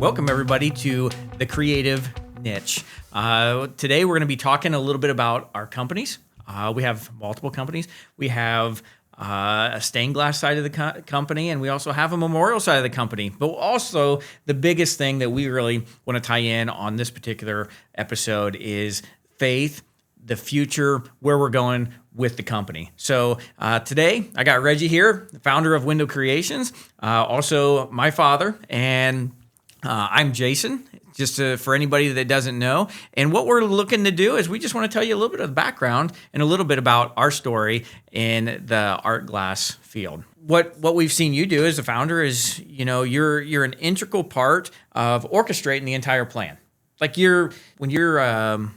Welcome, everybody, to The Creative Niche. Today, we're going to be talking a little bit about our companies. We have multiple companies. We have a stained glass side of the company, and we also have a memorial side of the company. But also, the biggest thing that we really want to tie in on this particular episode is faith, the future, where we're going with the company. So today, I got Reggie here, the founder of Window Creations, also my father, and I'm Jason, just for anybody that doesn't know. And what we're looking to do is we just want to tell you a little bit of the background and a little bit about our story in the art glass field. What we've seen you do as a founder is, you're an integral part of orchestrating the entire plan. Like when you're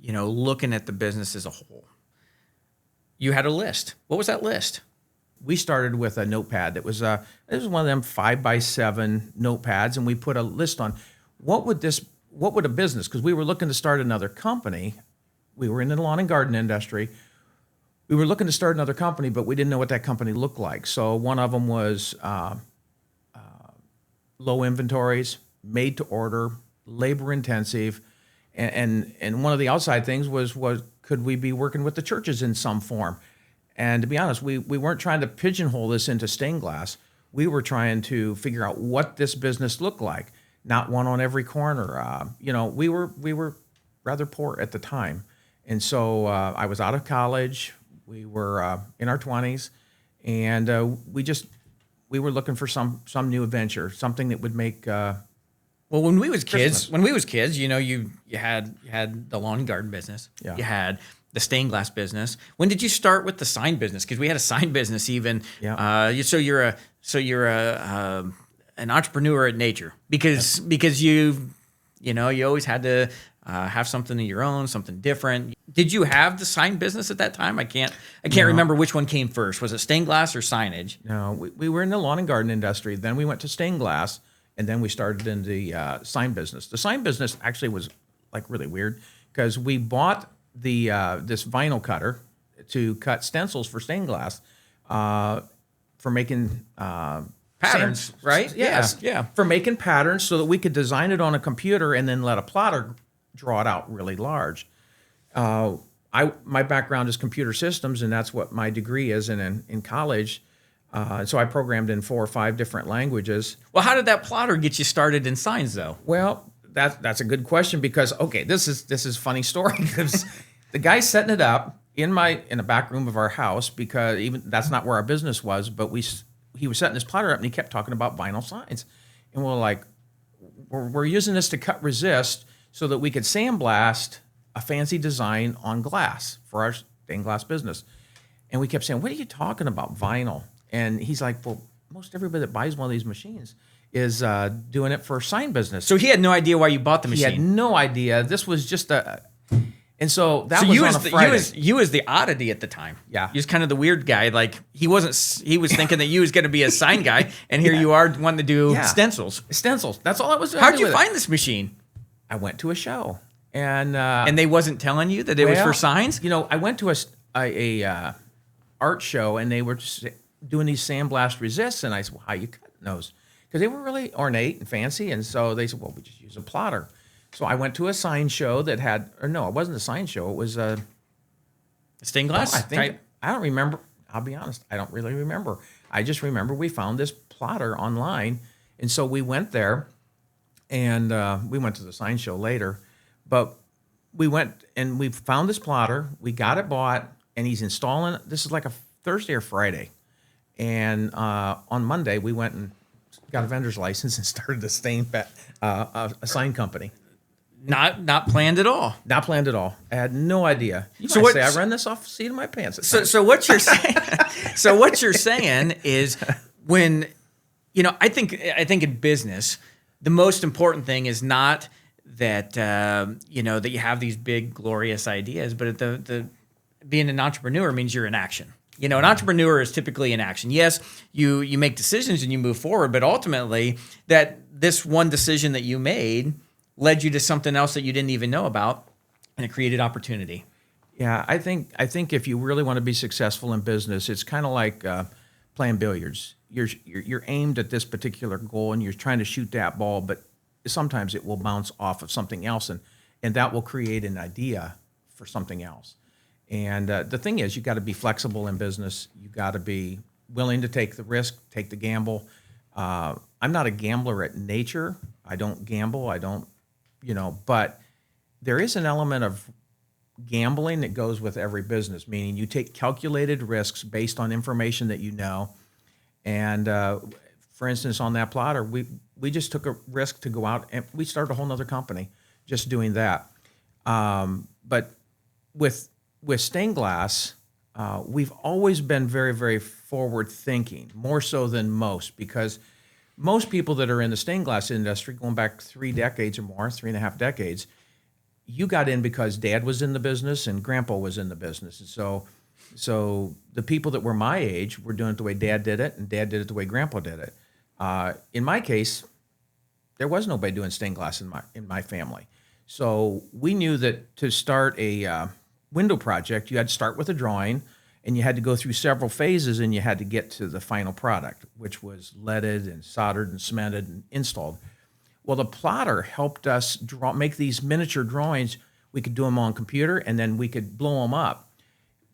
looking at the business as a whole, you had a list. What was that list? We started with a notepad that was it was one of them 5x7 notepads, and we put a list on what would a business, because we were looking to start another company. We were in the lawn and garden industry. We were looking to start another company, but we didn't know what that company looked like. So one of them was low inventories, made to order, labor intensive, and one of the outside things was could we be working with the churches in some form? And to be honest, we weren't trying to pigeonhole this into stained glass. We were trying to figure out what this business looked like. Not one on every corner. We were rather poor at the time, and so I was out of college. We were in our 20s, and we were looking for some new adventure, something that would make. Well, when we was kids, you had the lawn and garden business. Yeah. You had the stained glass business. When did you start with the sign business? Because we had a sign business even. Yeah. So you're an entrepreneur at nature because you always had to have something of your own, something different. Did you have the sign business at that time? I can't remember which one came first. Was it stained glass or signage? No, we were in the lawn and garden industry. Then we went to stained glass, and then we started in the sign business. The sign business actually was like really weird because we bought the this vinyl cutter to cut stencils for stained glass for making Patterns, right? Yes. Yeah. For making patterns so that we could design it on a computer and then let a plotter draw it out really large. My background is computer systems, and that's what my degree is in college. So I programmed in 4 or 5 different languages. Well, how did that plotter get you started in signs, though? Well, that's a good question because this is a funny story because the guy setting it up in the back room of our house, because even that's not where our business was, but he was setting his plotter up and he kept talking about vinyl signs, and we're like, we're using this to cut resist so that we could sandblast a fancy design on glass for our stained glass business. And we kept saying, what are you talking about, vinyl? And he's like, well, most everybody that buys one of these machines is doing it for sign business. So he had no idea why you bought the machine. He had no idea. This was just and so that was on a Friday. You was the oddity at the time. Yeah. He was kind of the weird guy. Like he was thinking that you was going to be a sign guy, and here you are wanting to do stencils. Stencils. That's all I was doing. How'd you find this machine? I went to a show. And they wasn't telling you that it was for signs? I went to a art show, and they were just doing these sandblast resists, and I said, well, how you cutting those? Because they were really ornate and fancy, and so they said, well, we just use a plotter. So I went to a sign show that had, or no, it wasn't a sign show. It was a stained glass? I don't remember. I'll be honest. I don't really remember. I just remember we found this plotter online. And so we went there, and we went to the sign show later. But we went and we found this plotter. We got it bought, and he's installing it. This is like a Thursday or Friday. And on Monday, we went and got a vendor's license and started a sign company. Not planned at all. Not planned at all. I had no idea. I ran this off the seat of my pants. So what you're saying? So what you're saying is when I think in business, the most important thing is not that that you have these big glorious ideas, but the being an entrepreneur means you're in action. An entrepreneur is typically in action. Yes, you make decisions and you move forward, but ultimately that this one decision that you made led you to something else that you didn't even know about, and it created opportunity. Yeah, I think if you really want to be successful in business, it's kind of like playing billiards. You're aimed at this particular goal, and you're trying to shoot that ball, but sometimes it will bounce off of something else, and that will create an idea for something else. And the thing is, you got to be flexible in business. You got to be willing to take the risk, take the gamble. I'm not a gambler at nature. I don't gamble. I don't, but there is an element of gambling that goes with every business, meaning you take calculated risks based on information that you know. And for instance, on that plotter, we just took a risk to go out and we started a whole nother company just doing that. But with stained glass, we've always been very, very forward thinking, more so than most, because most people that are in the stained glass industry, going back 3 decades or more, 3.5 decades, you got in because Dad was in the business and Grandpa was in the business. And so the people that were my age were doing it the way Dad did it, and Dad did it the way Grandpa did it. In my case, there was nobody doing stained glass in my family. So we knew that to start a window project, you had to start with a drawing, and you had to go through several phases, and you had to get to the final product, which was leaded and soldered and cemented and installed. Well, the plotter helped us make these miniature drawings. We could do them on computer, and then we could blow them up.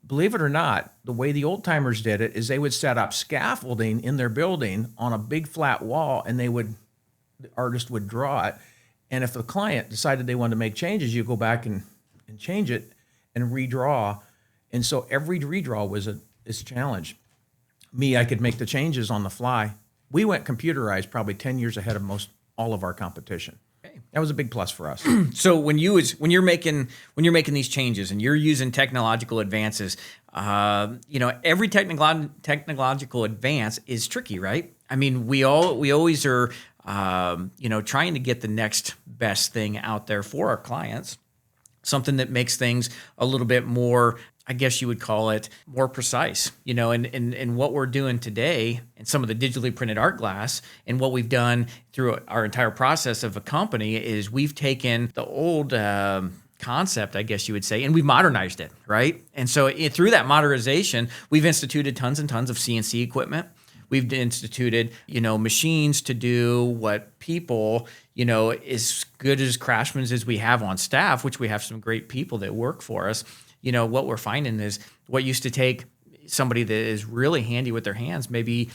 Believe it or not, the way the old timers did it is they would set up scaffolding in their building on a big flat wall, and the artist would draw it. And if the client decided they wanted to make changes, you go back and change it and redraw. And so every redraw was a challenge. Me, I could make the changes on the fly. We went computerized probably 10 years ahead of all of our competition. Okay. That was a big plus for us. So when you're making these changes and you're using technological advances, every technological advance is tricky, right? I mean, we always are, trying to get the next best thing out there for our clients, something that makes things a little bit more, I guess you would call it, more precise, and what we're doing today and some of the digitally printed art glass and what we've done through our entire process of a company is we've taken the old concept, I guess you would say, and we've modernized it, right? And so through that modernization, we've instituted tons and tons of CNC equipment. We've instituted, machines to do what people, as good as craftsmen as we have on staff, which we have some great people that work for us. What we're finding is what used to take somebody that is really handy with their hands, maybe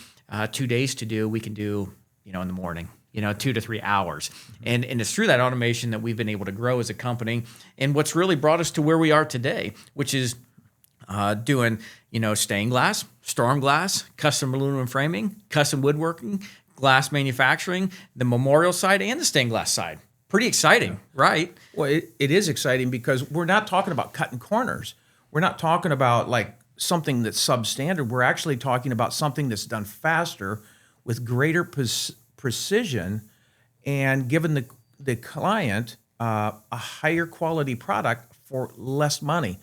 2 days to do, we can do, in the morning, 2 to 3 hours. And it's through that automation that we've been able to grow as a company. And what's really brought us to where we are today, which is doing, stained glass, storm glass, custom aluminum framing, custom woodworking, glass manufacturing, the memorial side and the stained glass side. Pretty exciting, right? Well, it is exciting because we're not talking about cutting corners. We're not talking about like something that's substandard. We're actually talking about something that's done faster with greater precision and giving the client a higher quality product for less money.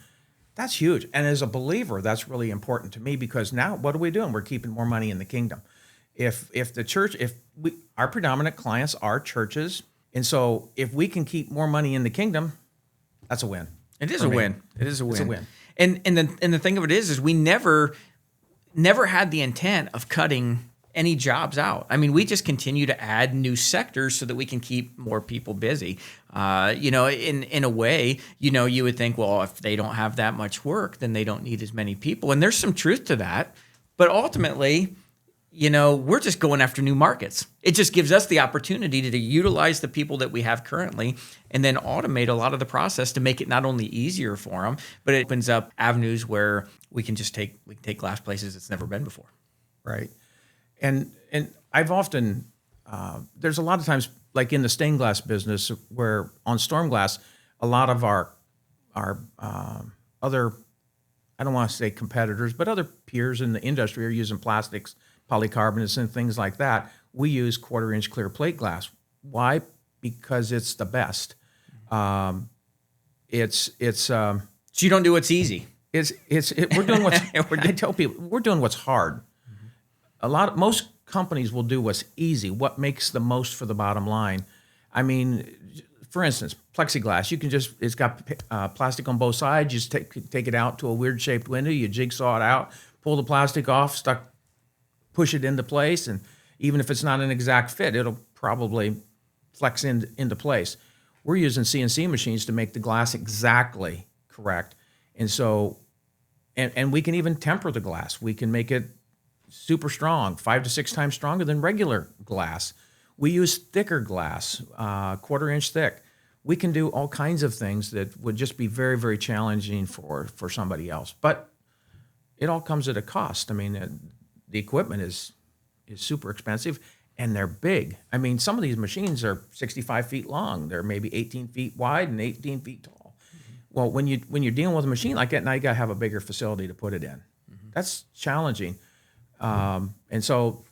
That's huge. And as a believer, that's really important to me because now what are we doing? We're keeping more money in the kingdom. If our predominant clients are churches, and so if we can keep more money in the kingdom, that's a win. It is a win. It is a win. It's a win. And the thing of it is we never had the intent of cutting any jobs out. I mean, we just continue to add new sectors so that we can keep more people busy. In a way, you would think, well, if they don't have that much work, then they don't need as many people. And there's some truth to that. But ultimately, we're just going after new markets. It just gives us the opportunity to utilize the people that we have currently and then automate a lot of the process to make it not only easier for them, but it opens up avenues where we can take glass places it's never been before. Right. And I've often, there's a lot of times, like in the stained glass business, where on storm glass, a lot of our other, I don't want to say competitors, but other peers in the industry are using plastics, polycarbonates, and things like that. We use 1/4-inch clear plate glass. Why? Because it's the best. So you don't do what's easy. We're doing what's. I tell people we're doing what's hard. Most companies will do what's easy, what makes the most for the bottom line. I mean, for instance, plexiglass. It's got plastic on both sides. You just take it out to a weird shaped window. You jigsaw it out, pull the plastic off, push it into place, and even if it's not an exact fit, it'll probably flex into place. We're using CNC machines to make the glass exactly correct, and so, and we can even temper the glass. We can make it super strong, 5 to 6 times stronger than regular glass. We use thicker glass, 1/4 inch thick. We can do all kinds of things that would just be very, very challenging for somebody else. But it all comes at a cost. I mean, the equipment is super expensive, and they're big. I mean, some of these machines are 65 feet long. They're maybe 18 feet wide and 18 feet tall. Well, when you're dealing with a machine like that, now you got to have a bigger facility to put it in. That's challenging. And so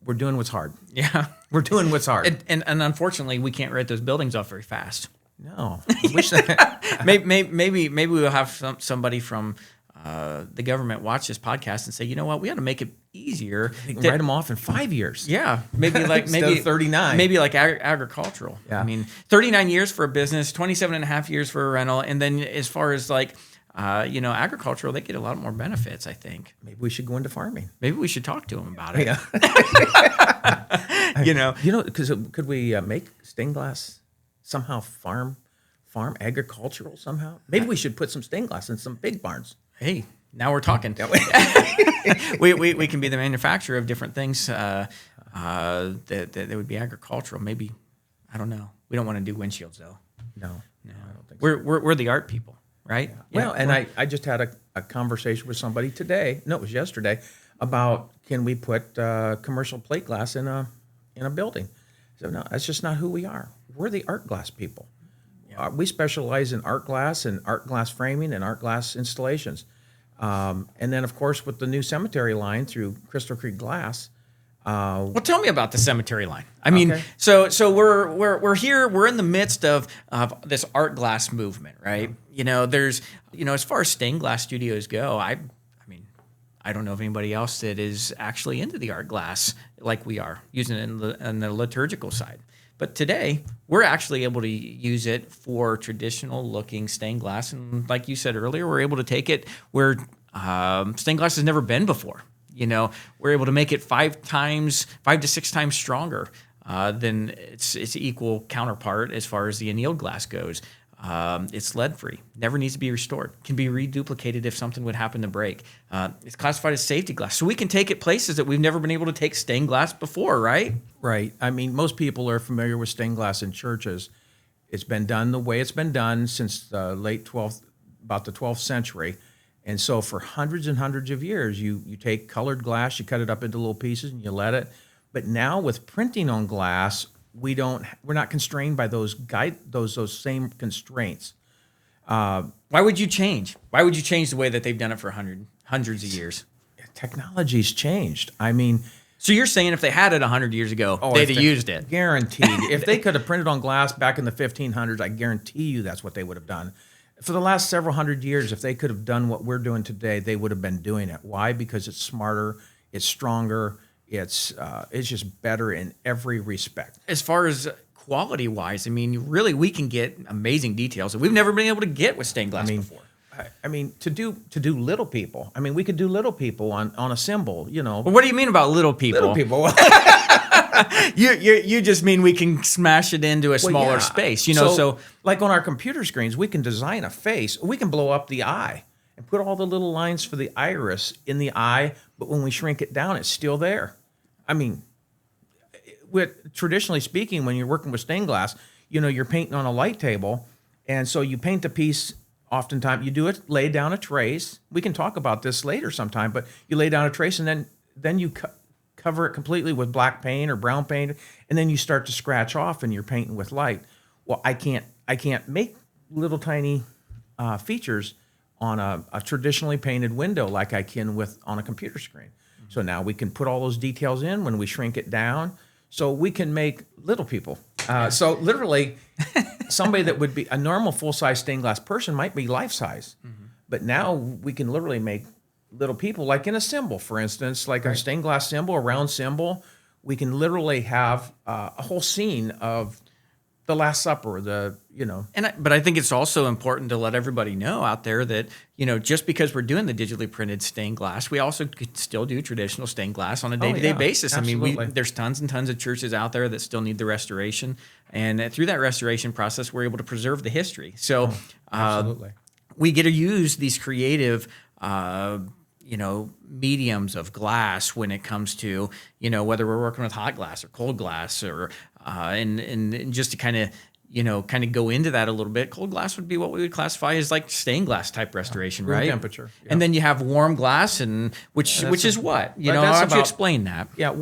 we're doing what's hard. Yeah. We're doing what's hard. And unfortunately, we can't write those buildings off very fast. No. I wish that. Maybe we'll have somebody from the government watch this podcast and say, you know what, we ought to make it easier. Write them off in 5 years. Yeah, maybe like Instead maybe of 39. Maybe like agricultural. Yeah. I mean, 39 years for a business, 27 and a half years for a rental, and then as far as like agricultural, they get a lot more benefits, I think. Maybe we should go into farming. Maybe we should talk to them about it. Yeah. Because could we make stained glass somehow farm agricultural somehow? Maybe we should put some stained glass in some big barns. Hey, now we're talking. We can be the manufacturer of different things that would be agricultural. Maybe, I don't know. We don't want to do windshields though. No, I don't think so. We're the art people, right? Well, and I just had a conversation with somebody today. No, it was yesterday about can we put commercial plate glass in a building? So no, that's just not who we are. We're the art glass people. We specialize in art glass and art glass framing and art glass installations. And then, of course, with the new cemetery line through Crystal Creek Glass. Well, tell me about the cemetery line. I mean, Okay. so we're here. We're in the midst of this art glass movement, right? There's as far as stained glass studios go, I mean, I don't know of anybody else that is actually into the art glass like we are, using it in the liturgical side. But today, we're actually able to use it for traditional-looking stained glass. And like you said earlier, we're able to take it where stained glass has never been before. We're able to make it 5 to 6 times stronger than its equal counterpart as far as the annealed glass goes. It's lead-free, never needs to be restored, can be reduplicated if something would happen to break. It's classified as safety glass, so we can take it places that we've never been able to take stained glass before, right? Right. I mean, most people are familiar with stained glass in churches. It's been done the way it's been done since the about the 12th century. And so for hundreds and hundreds of years, you take colored glass, you cut it up into little pieces, and you let it. But now with printing on glass, we're not constrained by those same constraints. Why would you change? Why would you change the way that they've done it for hundreds of years? Technology's changed. I mean, so you're saying if they had it 100 years ago, they'd have used it? Guaranteed. If they could have printed on glass back in the 1500s, I guarantee you that's what they would have done. For the last several hundred years, if they could have done what we're doing today, they would have been doing it. Why? Because it's smarter, it's stronger, it's just better in every respect. As far as quality-wise, I mean, really, we can get amazing details that we've never been able to get with stained glass before. I mean, to do little people. I mean, we could do little people on a symbol, Well, what do you mean about little people? Little people. You just mean we can smash it into a smaller space, So like on our computer screens, we can design a face. We can blow up the eye and put all the little lines for the iris in the eye, but when we shrink it down, it's still there. I mean, traditionally speaking, when you're working with stained glass, you're painting on a light table, and so you paint the piece. Oftentimes, you do it, lay down a trace. We can talk about this later sometime, but you lay down a trace, and then you cover it completely with black paint or brown paint, and then you start to scratch off, and you're painting with light. Well, I can't make little tiny features on a traditionally painted window like I can on a computer screen. So now we can put all those details in when we shrink it down. So we can make little people. So literally, somebody that would be a normal full-size stained glass person might be life-size. Mm-hmm. But now we can literally make little people, like in a symbol, for instance, like a stained glass symbol, a round symbol. We can literally have a whole scene of the Last Supper, But I think it's also important to let everybody know out there that, just because we're doing the digitally printed stained glass, we also could still do traditional stained glass on a day-to-day basis. Absolutely. I mean, there's tons and tons of churches out there that still need the restoration. And through that restoration process, we're able to preserve the history. So absolutely. We get to use these creative mediums of glass when it comes to, whether we're working with hot glass or cold glass or, and just to kind of go into that a little bit, cold glass would be what we would classify as like stained glass type restoration, room right? temperature. Yeah. And then you have warm glass, and which is what? How don't you explain that? Yeah,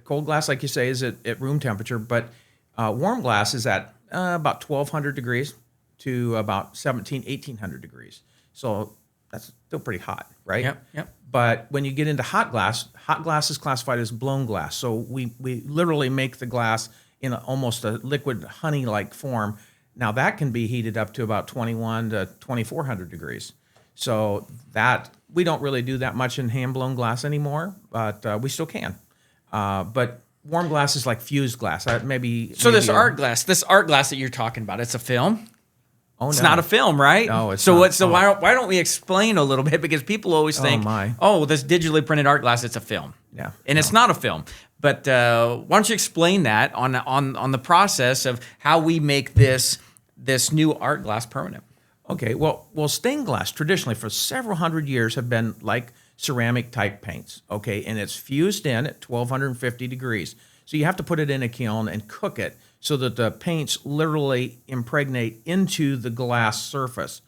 cold glass, like you say, is at room temperature, but warm glass is at about 1,200 degrees to about 1,800 degrees. So that's still pretty hot, right? Yep. But when you get into hot glass is classified as blown glass. So we literally make the glass in almost a liquid honey-like form. Now that can be heated up to about 2,100 to 2,400 degrees. So that we don't really do that much in hand-blown glass anymore, but we still can. But warm glass is like fused glass. This art glass that you're talking about, it's a film. Oh, it's not a film, right? No, it's so not. Why don't we explain a little bit? Because people always think, this digitally printed art glass, it's a film. Yeah. And it's not a film. But why don't you explain that on the process of how we make this new art glass permanent? Okay, well, stained glass traditionally for several hundred years have been like ceramic type paints, okay? And it's fused in at 1,250 degrees. So you have to put it in a kiln and cook it so that the paints literally impregnate into the glass surface.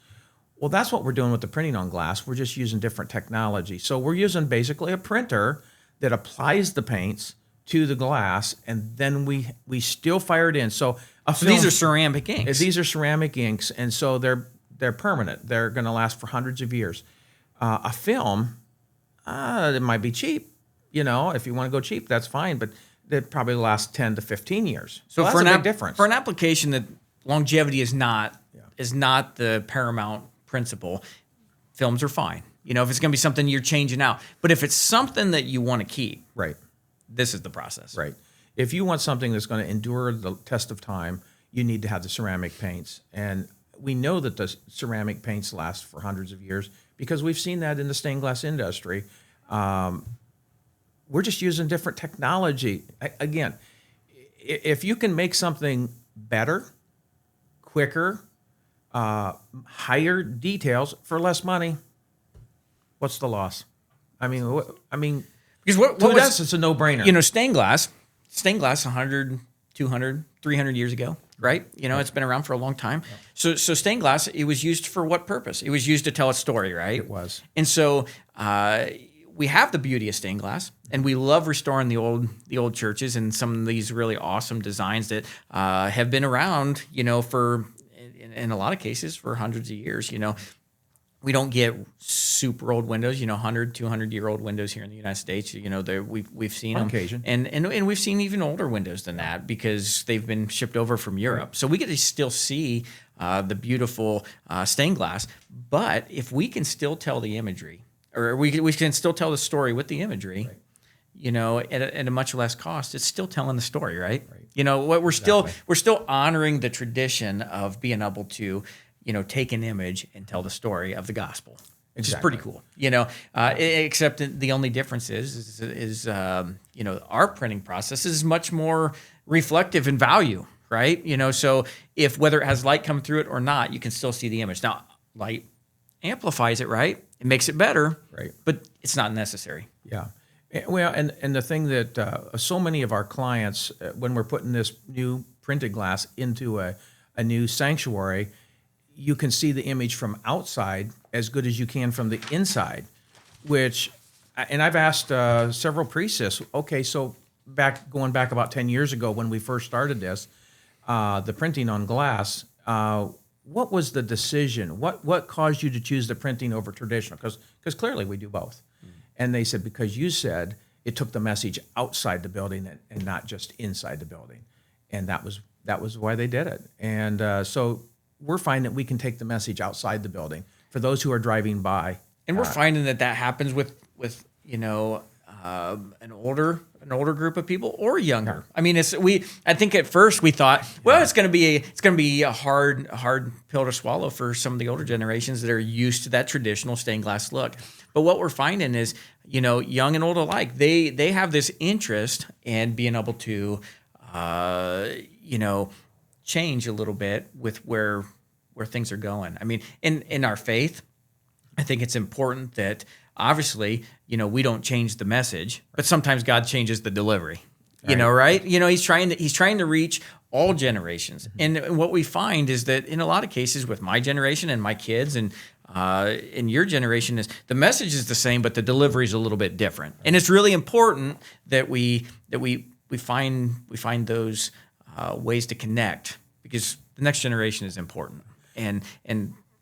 Well, that's what we're doing with the printing on glass. We're just using different technology. So we're using basically a printer that applies the paints to the glass, and then we still fire it in. So these are ceramic inks. These are ceramic inks, and so they're permanent. They're going to last for hundreds of years. A film, it might be cheap. If you want to go cheap, that's fine, but it probably lasts 10 to 15 years. So that's a big difference. For an application that longevity is not the paramount principle, films are fine. If it's going to be something you're changing out. But if it's something that you want to keep, right, this is the process. Right. If you want something that's going to endure the test of time, you need to have the ceramic paints. And we know that the ceramic paints last for hundreds of years because we've seen that in the stained glass industry. We're just using different technology. Again, if you can make something better, quicker, higher details for less money, what's the loss? Because to us, it's a no-brainer. Stained glass 100, 200, 300 years ago, right? It's been around for a long time. Yeah. So stained glass, it was used for what purpose? It was used to tell a story, right? It was. And so we have the beauty of stained glass, and we love restoring the old churches and some of these really awesome designs that have been around, for in a lot of cases for hundreds of years. We don't get super old windows, 100, 200-year-old windows here in the United States. We've seen them. On occasion. And we've seen even older windows than that because they've been shipped over from Europe. Right. So we get to still see the beautiful stained glass. But if we can still tell the imagery, or we can still tell the story with the imagery, right, at a much less cost, it's still telling the story, right? What we're still honoring the tradition of being able to take an image and tell the story of the gospel, which is pretty cool. Except the only difference is our printing process is much more reflective in value, right? So if whether it has light come through it or not, you can still see the image. Now, light amplifies it, right? It makes it better, right? But it's not necessary. Yeah. Well, and the thing that so many of our clients, when we're putting this new printed glass into a new sanctuary, you can see the image from outside as good as you can from the inside, and I've asked several priests, okay, so going back about 10 years ago when we first started this, the printing on glass, what was the decision? What caused you to choose the printing over traditional? Because clearly we do both. Mm-hmm. And they said, because you said it took the message outside the building and not just inside the building. And that was why they did it. And so we're finding that we can take the message outside the building for those who are driving by. And we're finding that happens with an older group of people or younger. I mean, I think at first we thought, well, it's going to be a hard pill to swallow for some of the older generations that are used to that traditional stained glass look. But what we're finding is, young and old alike, they have this interest in being able to, change a little bit with where things are going. I mean, in our faith, I think it's important that obviously, we don't change the message, but sometimes God changes the delivery. Right? He's trying to reach all generations. Mm-hmm. And what we find is that in a lot of cases with my generation and my kids and in your generation is the message is the same, but the delivery is a little bit different. And it's really important that we find those ways to connect, because the next generation is important.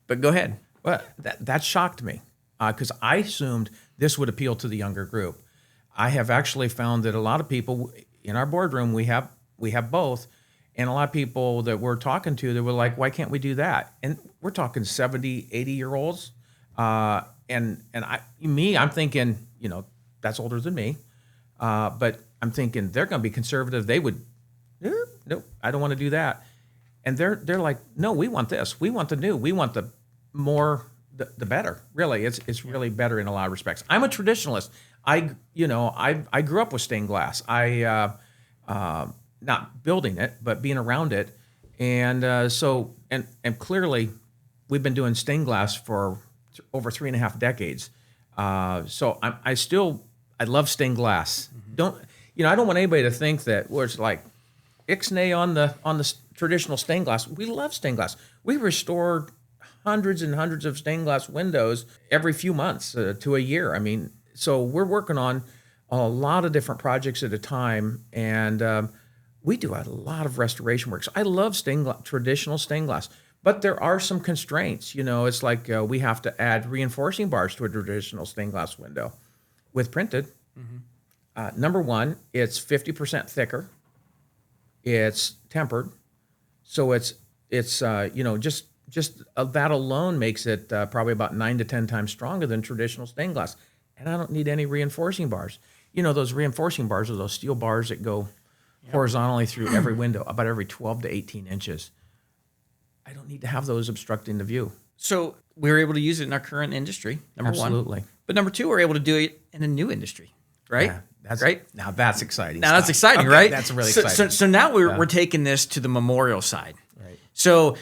But go ahead. Well, that shocked me because I assumed this would appeal to the younger group. I have actually found that a lot of people in our boardroom, we have both, and a lot of people that we're talking to, they were like, why can't we do that? And we're talking 70, 80-year-olds. And I'm thinking, that's older than me. But I'm thinking they're going to be conservative. They would, nope, I don't want to do that. And they're like, no, we want this. We want the new. We want the more, the better. Really, it's really better in a lot of respects. I'm a traditionalist. I grew up with stained glass. Not building it, but being around it. And so clearly we've been doing stained glass for over 3.5 decades. So I love stained glass. Mm-hmm. I don't want anybody to think that it's like ixnay on the traditional stained glass. We love stained glass. We restore hundreds and hundreds of stained glass windows every few months to a year. I mean, so we're working on a lot of different projects at a time, and we do a lot of restoration work. So I love traditional stained glass, but there are some constraints. It's like we have to add reinforcing bars to a traditional stained glass window. With printed, mm-hmm. Number one, it's 50% thicker. It's tempered, so it's just that alone makes it probably about 9 to 10 times stronger than traditional stained glass. And I don't need any reinforcing bars. Those reinforcing bars are those steel bars that go horizontally through every window, about every 12 to 18 inches. I don't need to have those obstructing the view. So we were able to use it in our current industry, number one. Absolutely. But number two, we're able to do it in a new industry, right? Yeah, that's right. Now that's exciting. That's exciting, okay, right? That's really exciting. So now we're taking this to the memorial side. Right. So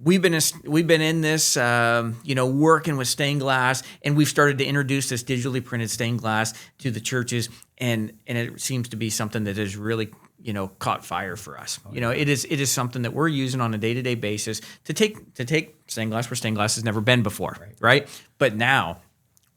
we've been in this, working with stained glass, and we've started to introduce this digitally printed stained glass to the churches, and it seems to be something that has really, caught fire for us. Oh, yeah. It is something that we're using on a day-to-day basis to take stained glass where stained glass has never been before, right? But now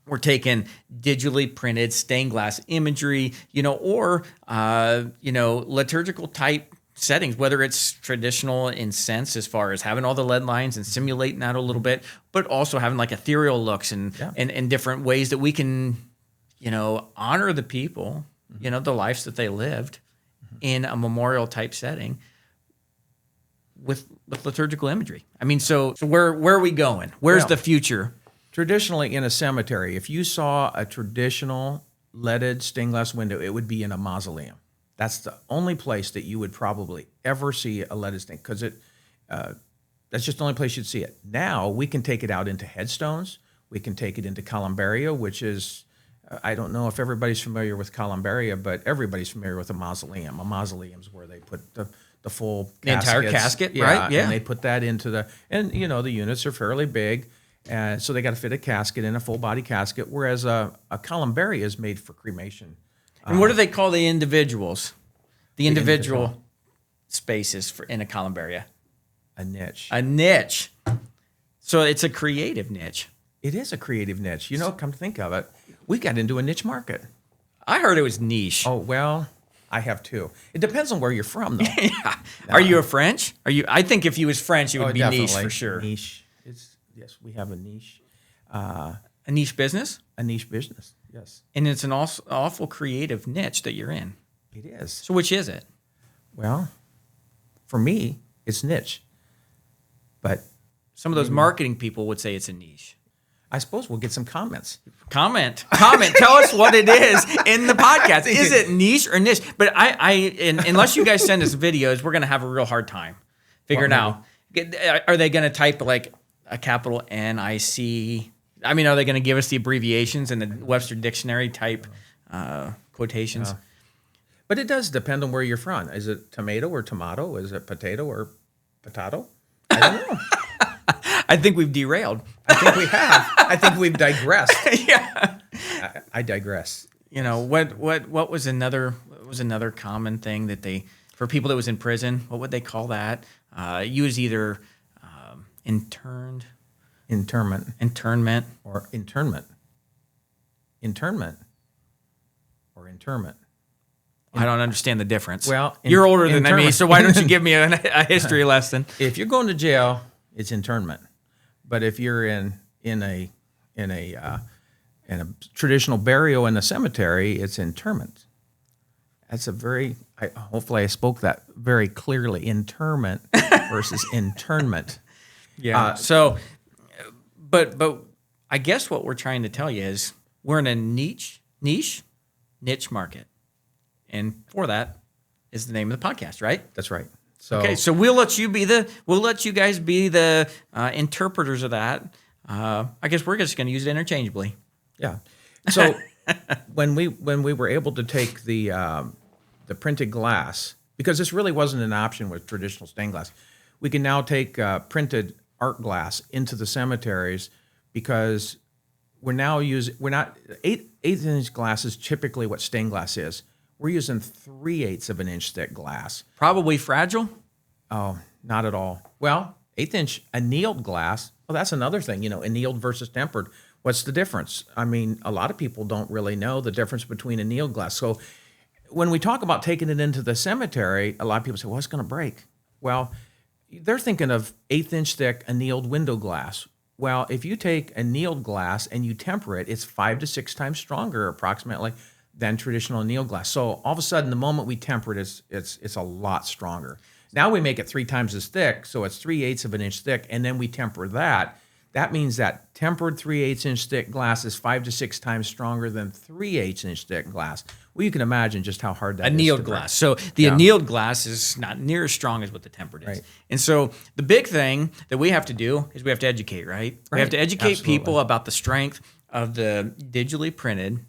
we're taking digitally printed stained glass imagery, or liturgical type settings, whether it's traditional in sense as far as having all the lead lines and simulating that a little bit, but also having like ethereal looks and different ways that we can, honor the people, mm-hmm. The lives that they lived mm-hmm. in a memorial type setting with liturgical imagery. I mean, so where are we going? Where's the future? Traditionally in a cemetery, if you saw a traditional leaded stained glass window, it would be in a mausoleum. That's the only place that you would probably ever see a leaded stained, because that's just the only place you'd see it. Now we can take it out into headstones. We can take it into columbaria, which is, I don't know if everybody's familiar with columbaria, but everybody's familiar with a mausoleum. A mausoleum is where they put the full entire casket, right? Yeah. And they put that into the units are fairly big. And so they got to fit a casket in, a full body casket, whereas a columbaria is made for cremation. And what do they call the individuals? The individual spaces in a columbaria? A niche. A niche. So it's a creative niche. It is a creative niche. Come to think of it, we got into a niche market. I heard it was niche. Oh, well, I have too. It depends on where you're from, though. Yeah. Are you a French? I think if you was French, it would be definitely. Niche for sure. Niche. Yes, we have a niche. A niche business? A niche business, yes. And it's an awful creative niche that you're in. It is. So which is it? Well, for me, it's niche. But some of those marketing people would say it's a niche. I suppose we'll get some comments. Comment. Tell us what it is in the podcast. Is it niche or niche? But unless you guys send us videos, we're going to have a real hard time figuring out. Are they going to type like a capital NIC? I mean, are they going to give us the abbreviations and the Webster Dictionary type quotations? But it does depend on where you're from. Is it tomato or tomato? Is it potato or potato? I don't know. I think we've derailed. I think we have. I think we've digressed. Yeah. I digress. You know, what was another common thing that they, for people that was in prison, what would they call that? You was either internment. Or internment. Or interment. I don't understand the difference. Well, you're older than me, so why don't you give me a history lesson? If you're going to jail, it's internment. But if you're in a traditional burial in a cemetery, it's interment. That's a very, hopefully I spoke that very clearly, interment versus internment. Yeah. But I guess what we're trying to tell you is we're in a niche market. And for that is the name of the podcast, right? That's right. So we'll let you guys be the interpreters of that. I guess we're just going to use it interchangeably. Yeah. So when we were able to take the printed glass, because this really wasn't an option with traditional stained glass, we can now take printed art glass into the cemeteries because we're not 8-inch glass is typically what stained glass is. We're using 3/8 of an inch thick glass. Probably fragile? Oh, not at all. Well, 1/8 annealed glass. Well, that's another thing, annealed versus tempered. What's the difference? I mean, a lot of people don't really know the difference between annealed glass. So when we talk about taking it into the cemetery, a lot of people say, well, it's going to break. Well, they're thinking of 1/8 inch thick annealed window glass. Well, if you take annealed glass and you temper it, it's 5 to 6 times stronger approximately than traditional annealed glass. So all of a sudden, the moment we temper it, it's a lot stronger. Now we make it 3 times as thick, so it's 3/8 of an inch thick, and then we temper that. That means that tempered 3/8 inch thick glass is 5 to 6 times stronger than 3/8 inch thick glass. Well, you can imagine just how hard that is. Annealed glass. So the annealed glass is not near as strong as what the tempered is. Right. And so the big thing that we have to do is we have to educate, right? We have to educate people about the strength of the digitally printed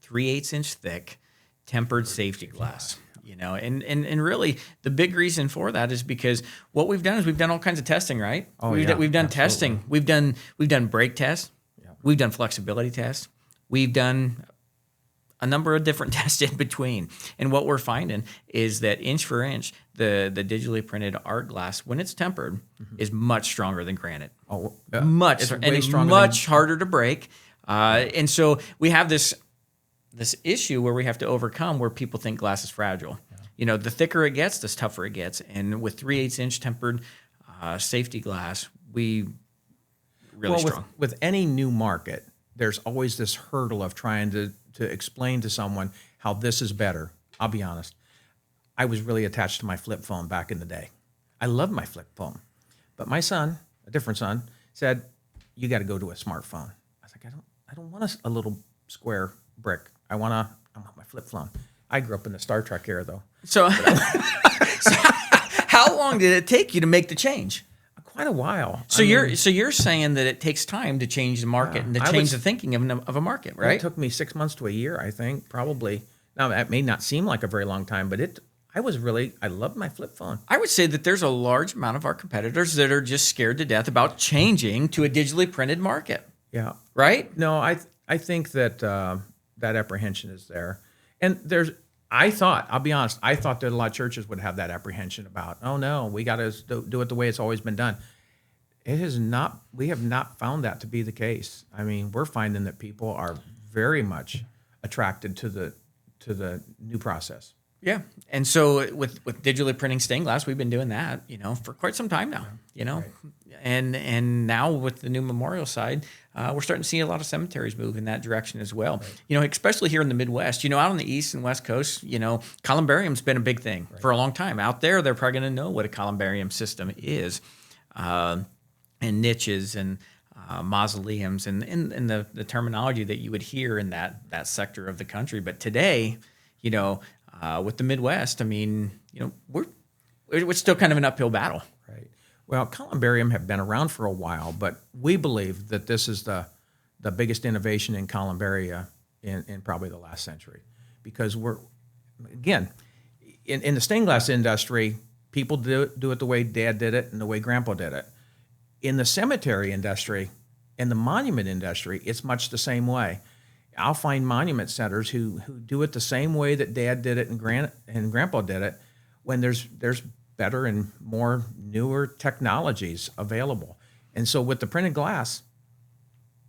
3/8 inch thick tempered safety glass. And really the big reason for that is because what we've done is we've done all kinds of testing, right? We've done testing. We've done break tests. Yeah. We've done flexibility tests. We've done a number of different tests in between. And what we're finding is that inch for inch, the digitally printed art glass, when it's tempered, is much stronger than granite. Oh, much harder to break. And so we have this issue where we have to overcome where people think glass is fragile. Yeah. The thicker it gets, the tougher it gets. And with 3/8 inch tempered safety glass, we really strong. With any new market, there's always this hurdle of trying to explain to someone how this is better. I'll be honest. I was really attached to my flip phone back in the day. I loved my flip phone. But my son, a different son, said, you got to go to a smartphone. I was like, I don't want a little square brick. I want my flip phone. I grew up in the Star Trek era, though. So how long did it take you to make the change? Quite a while. So you're saying that it takes time to change the market and to change the thinking of a market, right? It took me 6 months to a year, I think, probably. Now, that may not seem like a very long time, but I loved my flip phone. I would say that there's a large amount of our competitors that are just scared to death about changing to a digitally printed market. Yeah. Right? No, I think that that apprehension is there. And I'll be honest, I thought that a lot of churches would have that apprehension about, oh no, we got to do it the way it's always been done. We have not found that to be the case. I mean, we're finding that people are very much attracted to the new process. Yeah. And so with digitally printing stained glass, we've been doing that, for quite some time now, Right. And now with the new memorial side, we're starting to see a lot of cemeteries move in that direction as well. Right. Especially here in the Midwest, out on the East and West Coast, columbarium's been a big thing for a long time. Out there, they're probably going to know what a columbarium system is, and niches and mausoleums and the terminology that you would hear in that sector of the country. But today, with the Midwest, I mean, we're still kind of an uphill battle. Right. Well, columbarium have been around for a while, but we believe that this is the biggest innovation in columbaria in probably the last century, because again, in the stained glass industry, people do it the way Dad did it and the way Grandpa did it. In the cemetery industry and the monument industry, it's much the same way. I'll find monument centers who do it the same way that Dad did it and Grandpa did it, when there's better and more newer technologies available. And so with the printed glass,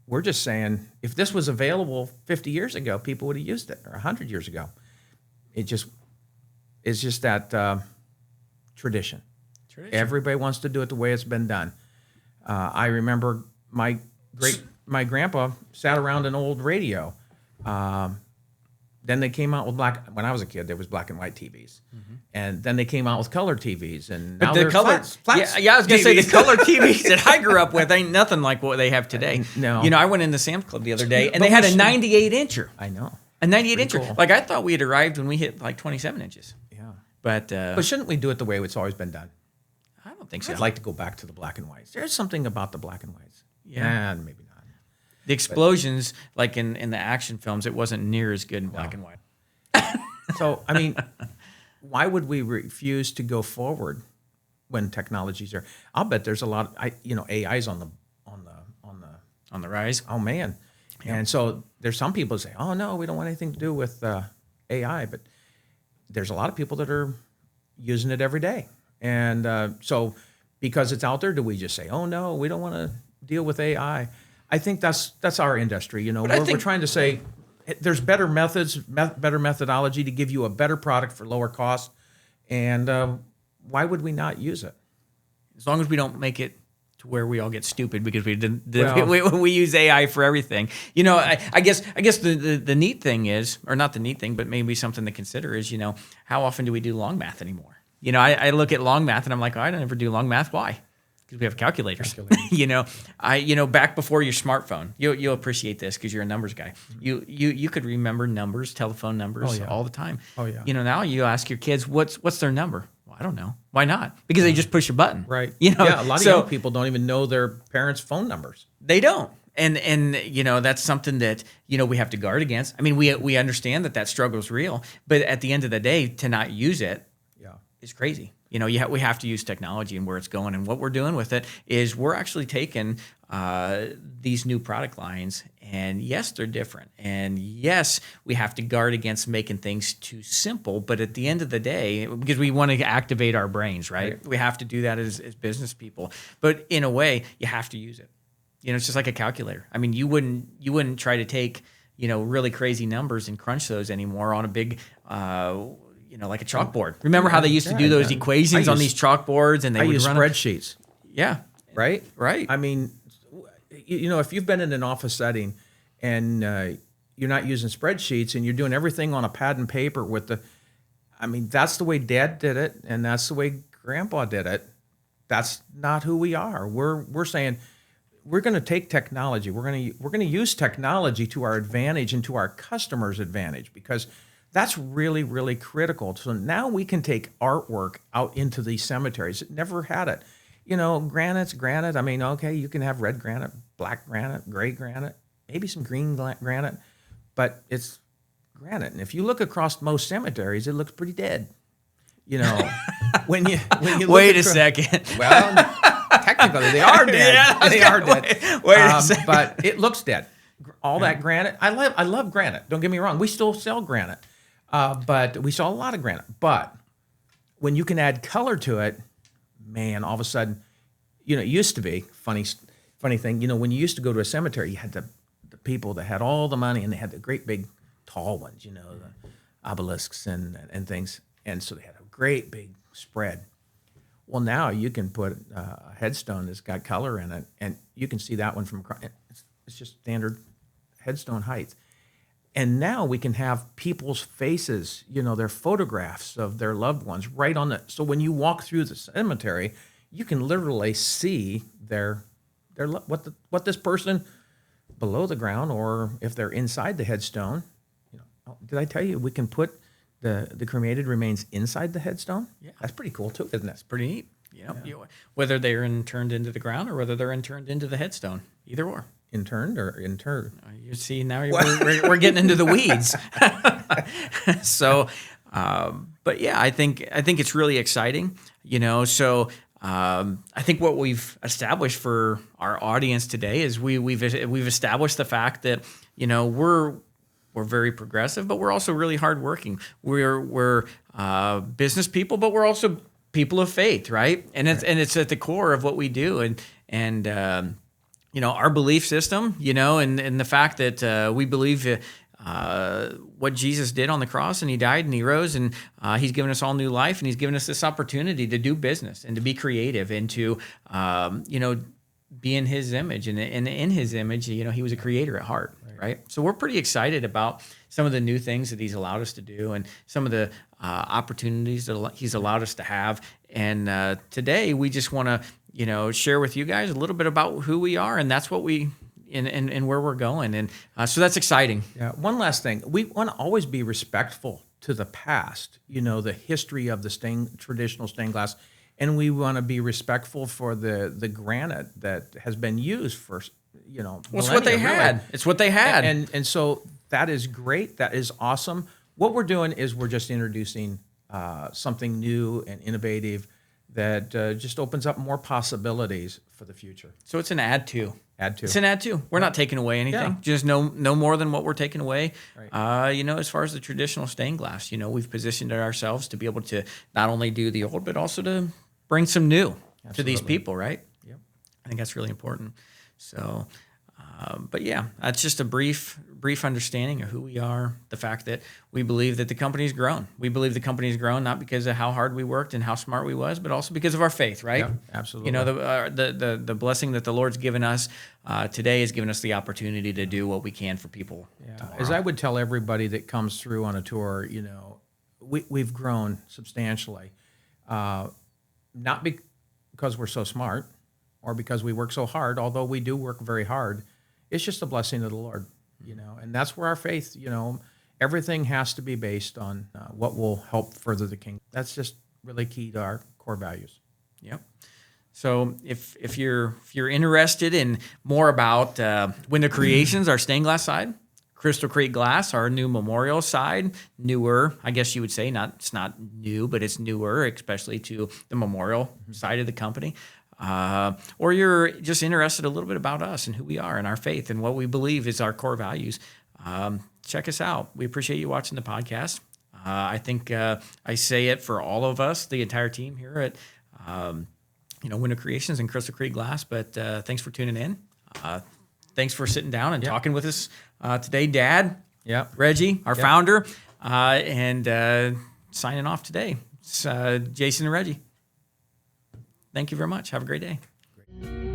we're just saying, if this was available 50 years ago, people would have used it, or 100 years ago. It's just that tradition. Everybody wants to do it the way it's been done. I remember my grandpa sat around an old radio. Then they came out with when I was a kid, there was black and white TVs. Mm-hmm. And then they came out with color TVs. And now they're flat. Yeah, I was going to say the color TVs that I grew up with ain't nothing like what they have today. No. I went in the Sam's Club the other day, and they had a 98-incher. I know. A 98-incher. Cool. Like, I thought we had arrived when we hit like 27 inches. Yeah. But shouldn't we do it the way it's always been done? I don't think so. I'd like to go back to the black and whites. There's something about the black and whites. Yeah. And maybe not. The explosions, like in the action films, it wasn't near as good in black and white. So, I mean, why would we refuse to go forward when technologies are? I'll bet there's a lot. AI's on the rise. Oh man, yeah. And so there's some people who say, "Oh no, we don't want anything to do with AI," but there's a lot of people that are using it every day. And so, because it's out there, do we just say, "Oh no, we don't want to deal with AI"? I think that's our industry. We're trying to say, there's better methods, better methodology to give you a better product for lower cost, and why would we not use it? As long as we don't make it to where we all get stupid because we use AI for everything. I guess the neat thing is, or not the neat thing, but maybe something to consider is, how often do we do long math anymore? I look at long math and I'm like, oh, I don't ever do long math. Why? Because we have calculators. Back before your smartphone, you'll appreciate this because you're a numbers guy. You could remember numbers, telephone numbers all the time. Oh yeah. Now you ask your kids what's their number. Well, I don't know. Why not? Because they just push a button. Right. Yeah. A lot of young people don't even know their parents' phone numbers. They don't. And that's something that we have to guard against. I mean, we understand that struggle is real, but at the end of the day, to not use it is crazy. We have to use technology and where it's going. And what we're doing with it is we're actually taking these new product lines, and yes, they're different. And yes, we have to guard against making things too simple. But at the end of the day, because we want to activate our brains, right? We have to do that as business people. But in a way, you have to use it. It's just like a calculator. I mean, you wouldn't try to take really crazy numbers and crunch those anymore on a big like a chalkboard. Remember how they used to do those equations on these chalkboards, and they would run spreadsheets. Yeah. Right. Right. I mean, if you've been in an office setting and you're not using spreadsheets and you're doing everything on a pad and paper that's the way Dad did it, and that's the way Grandpa did it. That's not who we are. We're saying we're going to take technology. We're going to use technology to our advantage and to our customers' advantage, because that's really, really critical. So now we can take artwork out into these cemeteries that never had it. Granite's granite. I mean, okay, you can have red granite, black granite, gray granite, maybe some green granite, but it's granite. And if you look across most cemeteries, it looks pretty dead. When you wait a second. Well, technically they are dead. Yeah, they are dead. Wait a second. But it looks dead. All that granite. I love granite. Don't get me wrong. We still sell granite. But we saw a lot of granite. But when you can add color to it, man, all of a sudden, it used to be funny thing. When you used to go to a cemetery, you had the people that had all the money, and they had the great big tall ones, the obelisks and things, and so they had a great big spread. Well, now you can put a headstone that's got color in it, and you can see that one from across. It's just standard headstone height. And now we can have people's faces, their photographs of their loved ones right on the. So when you walk through the cemetery, you can literally see their what this person below the ground, or if they're inside the headstone, did I tell you we can put the cremated remains inside the headstone? Yeah. That's pretty cool too, isn't it? It's pretty neat. Whether they're interned into the ground or whether they're interned into the headstone, either or. Interned or interred? You see, now we're getting into the weeds. So, but yeah, I think it's really exciting. So I think what we've established for our audience today is we've established the fact that we're very progressive, but we're also really hardworking. We're business people, but we're also people of faith, right? And it's at the core of what we do, and our belief system, and the fact that we believe what Jesus did on the cross, and he died and he rose, and he's given us all new life, and he's given us this opportunity to do business and to be creative and to be in his image, and in his image, he was a creator at heart, right? So we're pretty excited about some of the new things that he's allowed us to do, and some of the opportunities that he's allowed us to have. And today we just want to, share with you guys a little bit about who we are, and that's what we and where we're going. And so that's exciting. Yeah. One last thing, we want to always be respectful to the past, the history of the traditional stained glass. And we want to be respectful for the granite that has been used for, well, it's what they had. Really. It's what they had. And so that is great. That is awesome. What we're doing is we're just introducing something new and innovative that just opens up more possibilities for the future. So it's an add to. It's an add to. We're not taking away anything. Yeah. Just no more than what we're taking away. Right. As far as the traditional stained glass, we've positioned ourselves to be able to not only do the old, but also to bring some new to these people, right? Yep. I think that's really important. So, but yeah, that's just a brief understanding of who we are, the fact that we believe that the company's grown. We believe the company's grown not because of how hard we worked and how smart we was, but also because of our faith, right? Yeah, absolutely. The blessing that the Lord's given us today has given us the opportunity to do what we can for people. Yeah. As I would tell everybody that comes through on a tour, we've grown substantially. Not because we're so smart or because we work so hard, although we do work very hard. It's just a blessing of the Lord, and that's where our faith, everything has to be based on what will help further the kingdom. That's just really key to our core values. Yep. So if you're interested in more about Window Creations, our stained glass side, Crystal Creek Glass, our new memorial side, newer, I guess you would say, it's not new, but it's newer, especially to the memorial side of the company. Or you're just interested a little bit about us and who we are and our faith and what we believe is our core values. Check us out. We appreciate you watching the podcast. I think I say it for all of us, the entire team here at Window Creations and Crystal Creek Glass. But thanks for tuning in. Thanks for sitting down and talking with us today, Dad. Yeah, Reggie, our founder, and signing off today. It's Jason and Reggie. Thank you very much. Have a great day. Great.